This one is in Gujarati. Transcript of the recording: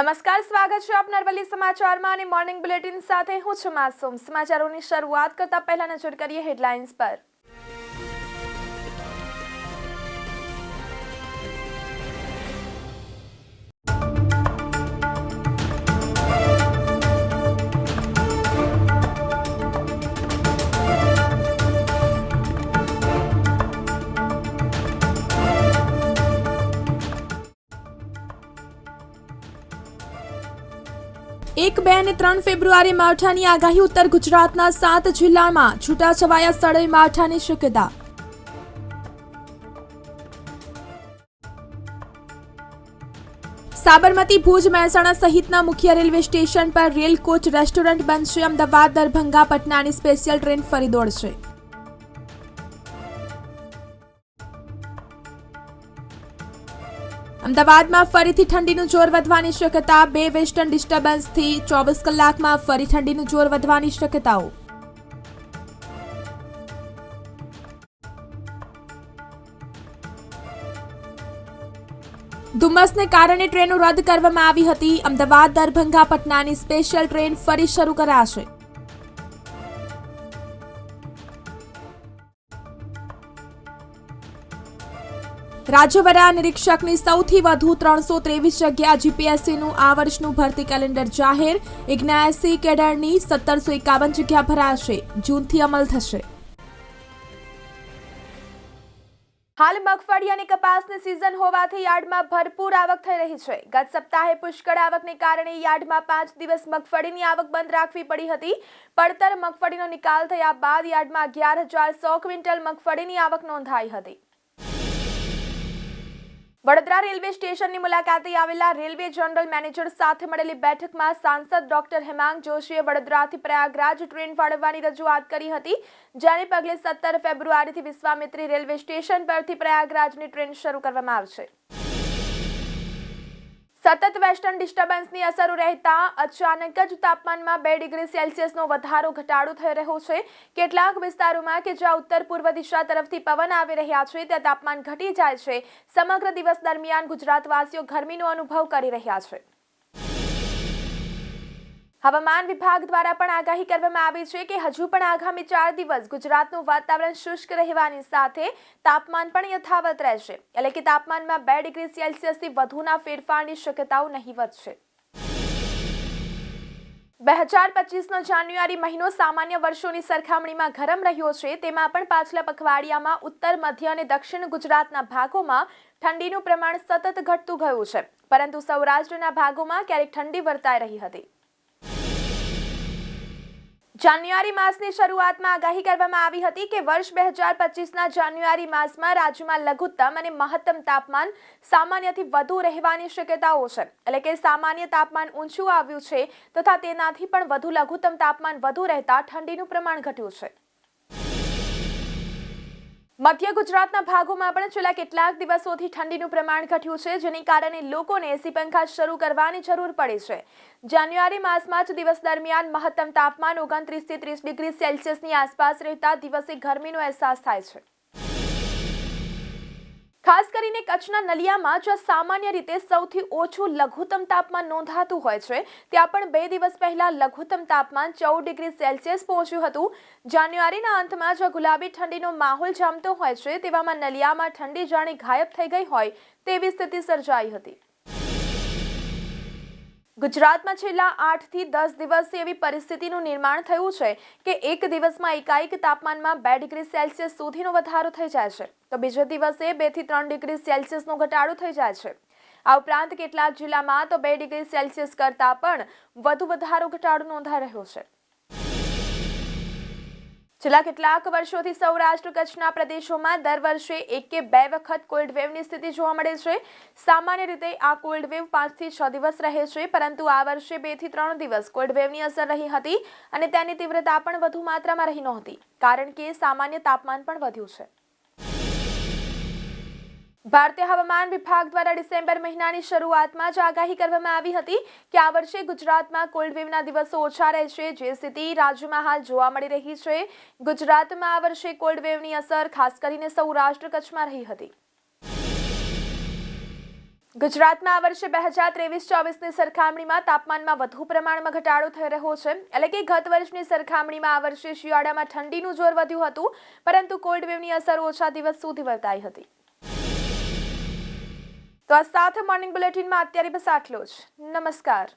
નમસ્કાર, સ્વાગત છે આપના અરવલ્લી સમાચારમાં અને મોર્નિંગ બુલેટિન સાથે હું છું માસૂમ। સમાચારોની શરૂઆત કરતા પહેલા નજર કરીએ હેડલાઇન્સ પર। એક, 2 અને 3 ફેબ્રુઆરી માવઠાની આગાહી। ઉત્તર ગુજરાતના 7 જિલ્લામાં છૂટાછવાયા સ્થળે માવઠાની શક્યતા। સાબરમતી, ભુજ, મહેસાણા સહિતના મુખ્ય રેલવે સ્ટેશન પર રેલ કોચ રેસ્ટોરન્ટ બનશે। અમદાવાદ, દરભંગા, પટનાની સ્પેશિયલ ટ્રેન ફરી દોડશે। અમદાવાદમાં ફરીથી ઠંડીનું જોર વધવાની શક્યતા। 2 વેસ્ટર્ન ડિસ્ટર્બન્સથી 24 કલાકમાં ફરી ઠંડીનું જોર વધવાની શક્યતાઓ। ધુમ્મસને કારણે ટ્રેનો રદ કરવામાં આવી હતી। અમદાવાદ, દરભંગા, પટનાની સ્પેશિયલ ટ્રેન ફરી શરૂ કરાશે। રાજ્યવરા નિરીક્ષકની સૌથી વધુ 323 જગ્યા। જીપીએસસીનું આ વર્ષનું ભરતી કેલેન્ડર જાહેર। 79 કેડરની 1751 જગ્યા ભરાશે। જૂનથી અમલ થશે। હાલ મગફળી અને કપાસની સિઝન હોવાથી યાર્ડમાં ભરપૂર આવક થઈ રહી છે। ગત સપ્તાહે પુષ્કળ આવકને કારણે યાર્ડમાં 5 દિવસ મગફળીની આવક બંધ રાખવી પડી હતી। પડતર મગફળીનો નિકાલ થયા બાદ યાર્ડમાં 11,100 ક્વિન્ટલ મગફળીની આવક નોંધાઈ હતી। વડોદરા રેલવે સ્ટેશનની મુલાકાતે આવેલા રેલવે જનરલ મેનેજર સાથે મળેલી બેઠકમાં સાંસદ ડોક્ટર હેમાંગ જોશીએ વડોદરાથી પ્રયાગરાજ ટ્રેન ફાળવવાની રજૂઆત કરી હતી। જેને પગલે 17 ફેબ્રુઆરીથી વિશ્વામિત્રી રેલવે સ્ટેશન પરથી પ્રયાગરાજની ટ્રેન શરૂ કરવામાં આવશે। સતત વેસ્ટર્ન ડિસ્ટર્બન્સની અસરો રહેતા અચાનક જ તાપમાનમાં 2 ડિગ્રી સેલ્સિયસનો વધારો ઘટાડો થઈ રહ્યો છે। કેટલાક વિસ્તારોમાં કે જ્યાં ઉત્તર પૂર્વ દિશા તરફથી પવન આવી રહ્યા છે ત્યાં તાપમાન ઘટી જાય છે। સમગ્ર દિવસ દરમિયાન ગુજરાતવાસીઓ ગરમીનો અનુભવ કરી રહ્યા છે। હવામાન વિભાગ દ્વારા પણ આગાહી કરવામાં આવી છે કે હજુ પણ આગામી 4 દિવસ ગુજરાતનું વાતાવરણ શુષ્ક રહેવાની સાથે તાપમાન પણ યથાવત રહેશે। એટલે કે તાપમાનમાં 2 ડિગ્રી સેલ્સિયસથી વધુના ફેરફારની શક્યતાઓ નહીવત છે। 2025નો જાન્યુઆરી મહિનો સામાન્ય વર્ષોની સરખામણીમાં ગરમ રહ્યો છે। તેમાં પણ પાછલા પખવાડિયામાં ઉત્તર, મધ્ય અને દક્ષિણ ગુજરાતના ભાગોમાં ઠંડીનું પ્રમાણ સતત ઘટતું ગયું છે, પરંતુ સૌરાષ્ટ્રના ભાગોમાં ક્યારેક ઠંડી વર્તાઈ રહી હતી। જાન્યુઆરી માસની શરૂઆતમાં આગાહી કરવામાં આવી હતી કે વર્ષ 2025ના જાન્યુઆરી માસમાં રાજ્યમાં લઘુત્તમ અને મહત્તમ તાપમાન સામાન્યથી વધુ રહેવાની શક્યતાઓ છે। એટલે કે સામાન્ય તાપમાન ઊંચું આવ્યું છે તથા તેનાથી પણ વધુ લઘુત્તમ તાપમાન વધુ રહેતા ઠંડીનું પ્રમાણ ઘટ્યું છે। મધ્ય ગુજરાતના ભાગોમાં પણ છેલ્લા કેટલાક દિવસોથી ઠંડીનું પ્રમાણ ઘટ્યું છે, જેને કારણે લોકોને એસી પંખા શરૂ કરવાની જરૂર પડી છે। જાન્યુઆરી માસમાં જ દિવસ દરમિયાન મહત્તમ તાપમાન 29 થી 30 ડિગ્રી સેલ્સિયસની આસપાસ રહેતા દિવસે ગરમીનો અહેસાસ થાય છે। ખાસ કરીને કચ્છના નલિયામાં જ્યાં સામાન્ય રીતે સૌથી ઓછું લઘુત્તમ તાપમાન નોંધાતું હોય છે, ત્યાં પણ 2 દિવસ પહેલા લઘુત્તમ તાપમાન 14 ડિગ્રી સેલ્સિયસ પહોંચ્યું હતું। જાન્યુઆરીના અંતમાં જ્યાં ગુલાબી ઠંડીનો માહોલ જામતો હોય છે, તેવામાં નલિયામાં ઠંડી જાણે ગાયબ થઈ ગઈ હોય તેવી સ્થિતિ સર્જાઈ હતી। ગુજરાતમાં છેલ્લા 8 થી 10 દિવસથી એવી પરિસ્થિતિનું નિર્માણ થયું છે કે એક દિવસમાં એકાએક તાપમાનમાં 2 ડિગ્રી સેલ્સિયસ સુધીનો વધારો થઈ જાય છે, તો બીજા દિવસે 2 થી 3 ડિગ્રી સેલ્સિયસનો ઘટાડો થઈ જાય છે। આ ઉપરાંત કેટલાક જિલ્લામાં તો 2 ડિગ્રી સેલ્સિયસ કરતાં પણ વધુ વધારો ઘટાડો નોંધાઈ રહ્યો છે। છેલ્લા કેટલાક વર્ષોથી સૌરાષ્ટ્ર કચ્છના પ્રદેશોમાં દર વર્ષે 1 કે 2 વખત કોલ્ડ વેવની સ્થિતિ જોવા મળે છે। સામાન્ય રીતે આ કોલ્ડ વેવ 5 થી 6 દિવસ રહે છે, પરંતુ આ વર્ષે 2 થી 3 દિવસ કોલ્ડ વેવની અસર રહી હતી અને તેની તીવ્રતા પણ વધુ માત્રામાં રહી નહોતી, કારણ કે સામાન્ય તાપમાન પણ વધ્યું છે। ભારતીય હવામાન વિભાગ દ્વારા ડિસેમ્બર મહિનાની શરૂઆતમાં જ આગાહી કરવામાં આવી હતી કે આ વર્ષે ગુજરાતમાં કોલ્ડ વેવના દિવસો ઓછા રહેશે, જે સ્થિતિ રાજ્યમાં હાલ જોવા મળી રહી છે। ગુજરાતમાં આ વર્ષે કોલ્ડ વેવની અસર ખાસ કરીને સૌરાષ્ટ્ર કચ્છમાં રહી હતી। ગુજરાતમાં આ વર્ષે 2023-24ની સરખામણીમાં તાપમાનમાં વધુ પ્રમાણમાં ઘટાડો થઈ રહ્યો છે. એટલે કે ગત વર્ષની સરખામણીમાં આ વર્ષે શિયાળામાં ઠંડીનું જોર વધ્યું હતું, પરંતુ કોલ્ડ વેવની અસર ઓછા દિવસ સુધી વર્તાઈ હતી. તો આ સાથે મોર્નિંગ બુલેટિનમાં અત્યારે બસ આટલું જ. નમસ્કાર.